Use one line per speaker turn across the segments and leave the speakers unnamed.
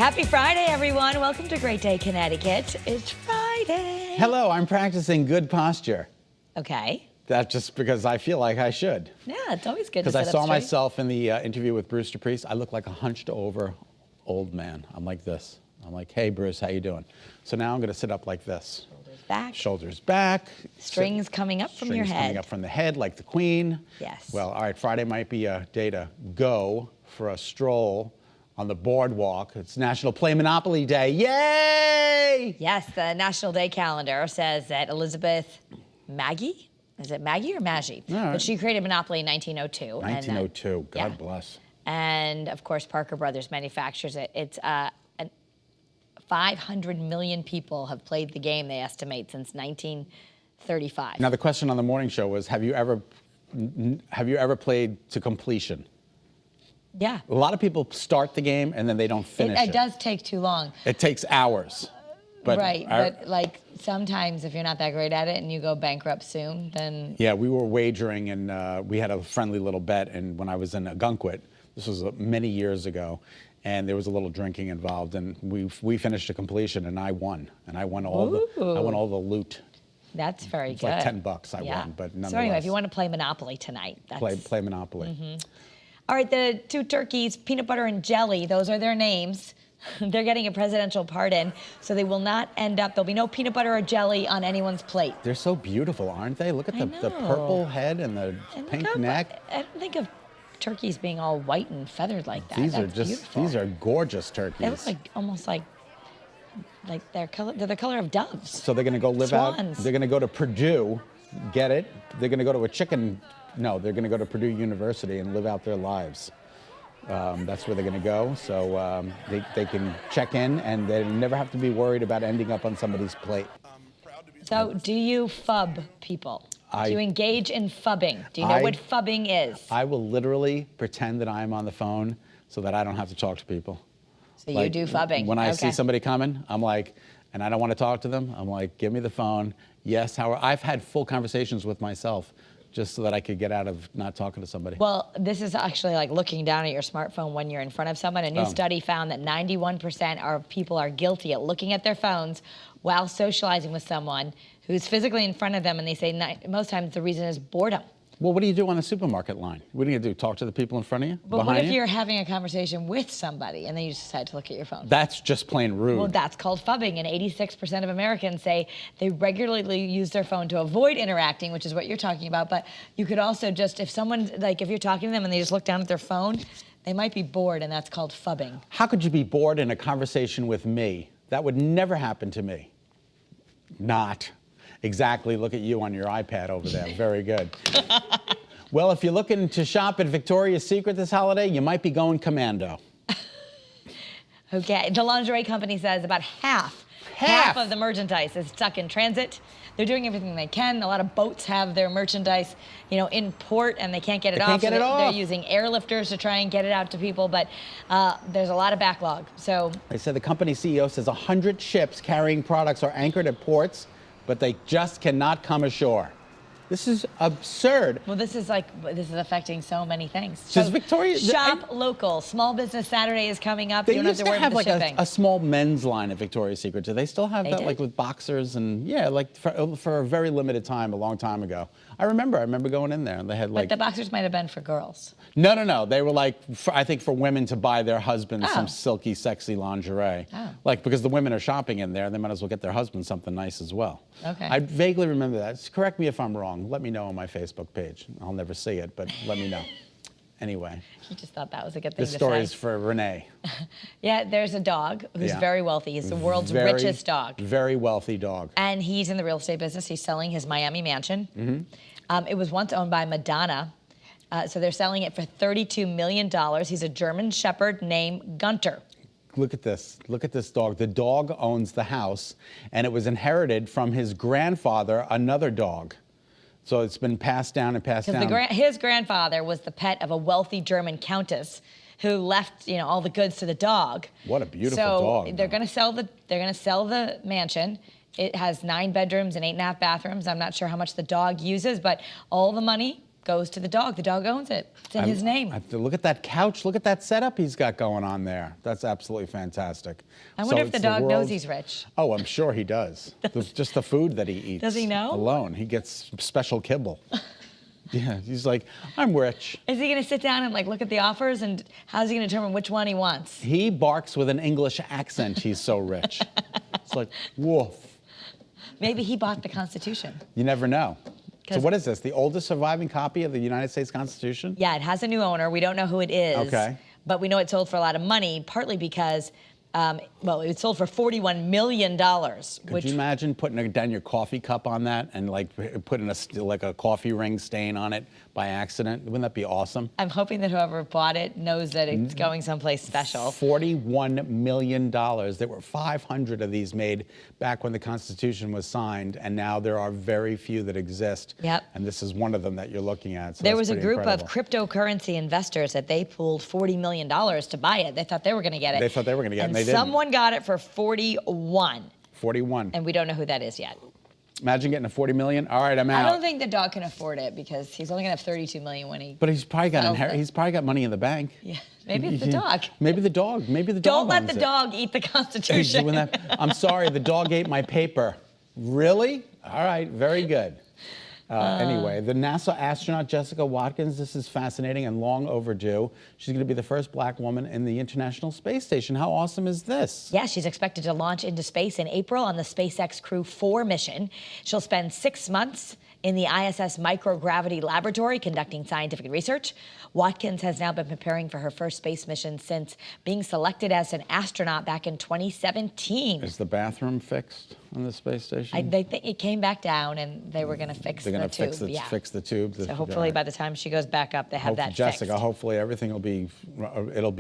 Happy Friday, everyone. Welcome to Great Day, Connecticut. It's Friday.
Hello, I'm practicing good posture.
Okay.
That's just because I feel like I should.
Yeah, it's always good to sit
Because I
up
saw
straight.
myself in the interview with Bruce DePriest. I look like a hunched over old man. I'm like this. I'm like, hey, Bruce, how you doing? So now I'm going to sit up like this.
Shoulders back.
Shoulders back.
Strings coming up from your
Strings
head.
coming up from the head like the Queen.
Yes.
Well, all right, Friday might be a day to go for a stroll on the boardwalk. It's National Play Monopoly Day. Yay!
Yes, the National Day calendar says that Elizabeth Maggie, is it Maggie or Maggie?
All right.
But she created Monopoly in 1902.
1902, God
yeah.
bless.
And of course, Parker Brothers manufactures it. It's 500 million people have played the game, they estimate, since 1935.
Now the question on the morning show was, have you ever played to completion?
Yeah.
A lot of people start the game and then they don't finish it.
It does take too long.
It takes hours. But
right, but like sometimes if you're not that great at it and you go bankrupt soon, then...
Yeah, we were wagering and we had a friendly little bet, and when I was in Ogunquit, this was many years ago, and there was a little drinking involved, and we finished to completion, and I won. And I won all the loot.
That's very
It's
good.
like $10 I won, but nonetheless.
So anyway, if you want to play Monopoly tonight, that's...
Play Monopoly.
Mm-hmm. All right, the two turkeys, Peanut Butter and Jelly, those are their names. They're getting a presidential pardon, so they will not end up, there'll be no peanut butter or jelly on anyone's plate.
They're so beautiful, aren't they? Look at the purple head and the pink neck.
I don't think of turkeys being all white and feathered like that.
These
That's beautiful.
these are gorgeous turkeys.
They look like almost like they're the color of doves.
So they're going to go live
Swans.
out. They're going to go to Purdue, get it. They're going to go to they're going to go to Purdue University and live out their lives. That's where they're going to go. So they can check in and they never have to be worried about ending up on somebody's plate.
So do you fub people? Do you engage in fubbing? Do you know what fubbing is?
I will literally pretend that I'm on the phone so that I don't have to talk to people.
So you do fubbing.
When I see somebody coming, I'm like, and I don't want to talk to them, I'm like, give me the phone. Yes, I've had full conversations with myself just so that I could get out of not talking to somebody.
Well, this is actually like looking down at your smartphone when you're in front of someone. A new study found that 91% of people are guilty at looking at their phones while socializing with someone who's physically in front of them, and they say most times the reason is boredom.
Well, what do you do on the supermarket line? What are you going to do, talk to the people in front of you?
But what if you're having a conversation with somebody and then you just decide to look at your phone?
That's just plain rude.
Well, that's called fubbing, and 86% of Americans say they regularly use their phone to avoid interacting, which is what you're talking about. But you could also just, if someone's, like if you're talking to them and they just look down at their phone, they might be bored, and that's called fubbing.
How could you be bored in a conversation with me? That would never happen to me. Not. Exactly, look at you on your iPad over there. Very good. Well, if you're looking to shop at Victoria's Secret this holiday, you might be going commando.
Okay, the lingerie company says about half of the merchandise is stuck in transit. They're doing everything they can. A lot of boats have their merchandise, in port, and they can't get it off. They're using airlifters to try and get it out to people, but there's a lot of backlog. So
they said the company CEO says 100 ships carrying products are anchored at ports, but they just cannot come ashore. This is absurd.
Well, this is affecting so many things.
Does Victoria
shop local? Small Business Saturday is coming up.
They
you don't have to worry about the shipping.
A small men's line at Victoria's Secret. Do they still have that, like with boxers and for a very limited time, a long time ago? I remember going in there and they had like.
But the boxers might have been for girls.
No. They were like, I think for women to buy their husbands some silky, sexy lingerie. Oh. Like, because the women are shopping in there, they might as well get their husbands something nice as well.
Okay.
I vaguely remember that. Correct me if I'm wrong. Let me know on my Facebook page. I'll never see it, but let me know. Anyway.
You just thought that was a good thing to say.
This story is for Renee.
Yeah, there's a dog who's very wealthy. He's the world's richest dog.
Very wealthy dog.
And he's in the real estate business. He's selling his Miami mansion.
Mm-hmm.
It was once owned by Madonna. So they're selling it for $32 million. He's a German Shepherd named Gunter.
Look at this. Look at this dog. The dog owns the house, and it was inherited from his grandfather, another dog. So it's been passed down and passed down.
His grandfather was the pet of a wealthy German countess who left, all the goods to the dog.
What a beautiful dog.
So they're going to sell the mansion. It has 9 bedrooms and 8.5 bathrooms. I'm not sure how much the dog uses, but all the money goes to the dog. The dog owns it. It's in his name.
Look at that couch. Look at that setup he's got going on there. That's absolutely fantastic.
I wonder if the dog knows he's rich.
Oh, I'm sure he does. Just the food that he eats.
Does he know?
Alone. He gets special kibble. Yeah, he's like, I'm rich.
Is he going to sit down and like look at the offers, and how's he going to determine which one he wants?
He barks with an English accent. He's so rich. It's like, woof.
Maybe he bought the Constitution.
You never know. So what is this? The oldest surviving copy of the United States Constitution?
Yeah, it has a new owner. We don't know who it is.
Okay.
But we know it sold for a lot of money, partly because, well, it sold for $41 million.
Could you imagine putting down your coffee cup on that and like putting a coffee ring stain on it by accident? Wouldn't that be awesome?
I'm hoping that whoever bought it knows that it's going someplace special.
$41 million. There were 500 of these made back when the Constitution was signed, and now there are very few that exist.
Yep.
And this is one of them that you're looking at. So
there was a
pretty
group
incredible.
of cryptocurrency investors that they pooled $40 million to buy it. They thought they were going to get it.
They thought they were going to get it, and they
And
didn't.
someone got it for 41.
41.
And we don't know who that is yet.
Imagine getting a 40 million. All right, I'm out.
I don't think the dog can afford it because he's only going to have 32 million when he.
But he's probably got
sells it.
he's probably got money in the bank.
Yeah, maybe it's the dog.
Maybe the dog. Maybe the dog.
Don't let
owns
the
it.
dog eat the
He's
Constitution.
doing that. I'm sorry, the dog ate my paper. Really? All right, very good. Anyway, the NASA astronaut Jessica Watkins, this is fascinating and long overdue. She's going to be the first black woman in the International Space Station. How awesome is this?
Yeah, she's expected to launch into space in April on the SpaceX Crew 4 mission. She'll spend 6 months in the ISS microgravity laboratory conducting scientific research. Watkins has now been preparing for her first space mission since being selected as an astronaut back in 2017.
Is the bathroom fixed on the space station?
They think it came back down and they were going to fix the tube.
They're going to fix the tube.
So hopefully by the time she goes back up, they have that
Jessica,
fixed.
hopefully everything will be,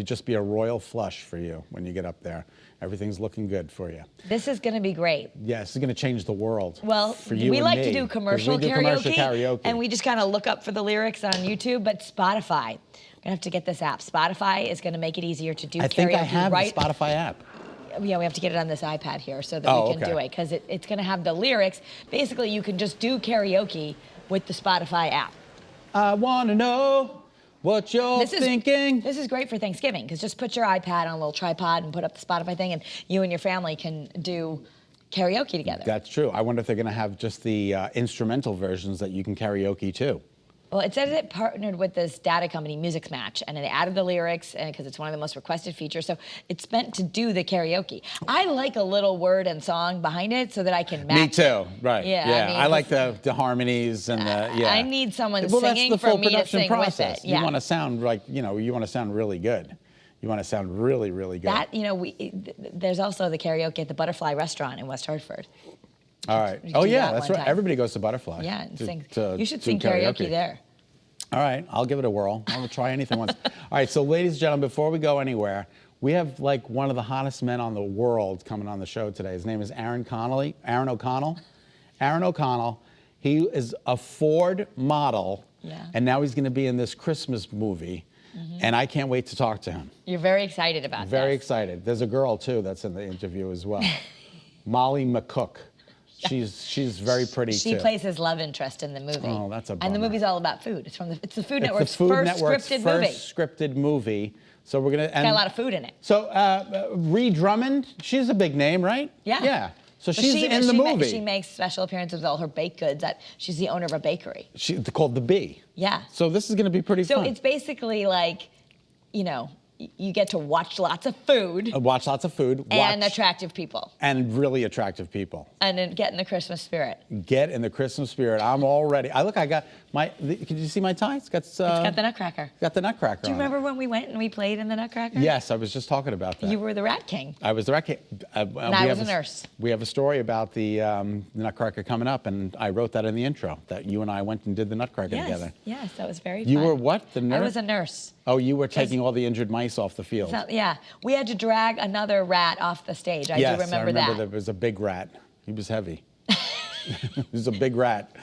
just be a royal flush for you when you get up there. Everything's looking good for you.
This is going to be great.
Yes, it's going to change the world.
Well,
for you
we
and
like
me,
to do
'cause
commercial
we do
karaoke, and we just kind of look up for the lyrics on YouTube, but Spotify. We're going to have to get this app. Spotify is going to make it easier to do karaoke.
I think I have the Spotify app.
Yeah, we have to get it on this iPad here so that we can do it, because it's going to have the lyrics. Basically, you can just do karaoke with the Spotify app.
I want to know what you're thinking.
This is great for Thanksgiving, because just put your iPad on a little tripod and put up the Spotify thing, and you and your family can do karaoke together.
That's true. I wonder if they're going to have just the instrumental versions that you can karaoke too.
Well, it says it partnered with this data company, Music Match, and they added the lyrics because it's one of the most requested features. So it's meant to do the karaoke. I like a little word and song behind it so that I can match.
Me too. Right.
Yeah.
Yeah.
I mean,
I like the harmonies and the
I need someone
well,
singing
that's the full
for me to
production
sing
process.
with it. Yeah.
You want to sound like you want to sound really good. You want to sound really, really good.
That there's also the karaoke at the Butterfly Restaurant in West Hartford.
All right.
You
Oh
do
yeah,
that
that's
one
right.
time.
Everybody goes to Butterfly.
Yeah, and sing.
To
You should
do
sing karaoke there.
All right, I'll give it a whirl. I'll try anything once. All right, so ladies and gentlemen, before we go anywhere, we have like one of the hottest men on the world coming on the show today. His name is Aaron O'Connell. Aaron O'Connell. He is a Ford model, and now he's going to be in this Christmas movie, and I can't wait to talk to him.
You're very excited about that.
Very excited. There's a girl too that's in the interview as well, Molly McCook. She's very pretty too.
She plays his love interest in the movie.
Oh, that's a bummer.
And the movie's all about food. It's the Food Network's
first
scripted movie.
So we're gonna.
It's got a lot of food in it.
So Ree Drummond, she's a big name, right?
Yeah.
Yeah. So she's in the movie.
She makes special appearances with all her baked goods. She's the owner of a bakery.
She's called The Bee.
Yeah.
So this is going to be pretty fun.
So it's basically like, you get to watch lots of food.
Watch lots of food.
And attractive people.
And really attractive people.
And then get in the Christmas spirit.
Get in the Christmas spirit. I'm all ready. I got can you see my tie? It's got
the Nutcracker.
Got the Nutcracker.
Do you remember when we went and we played in the Nutcracker?
Yes, I was just talking about that.
You were the Rat King.
I was the Rat King.
And I was a nurse.
We have a story about the Nutcracker coming up, and I wrote that in the intro, that you and I went and did the Nutcracker together.
Yes, that was very
You
fun.
were what? The nurse?
I was a nurse.
Oh, you were taking all the injured mice off the field.
So, yeah. We had to drag another rat off the stage. I do remember that.
There was a big rat. He was heavy. He was a big rat.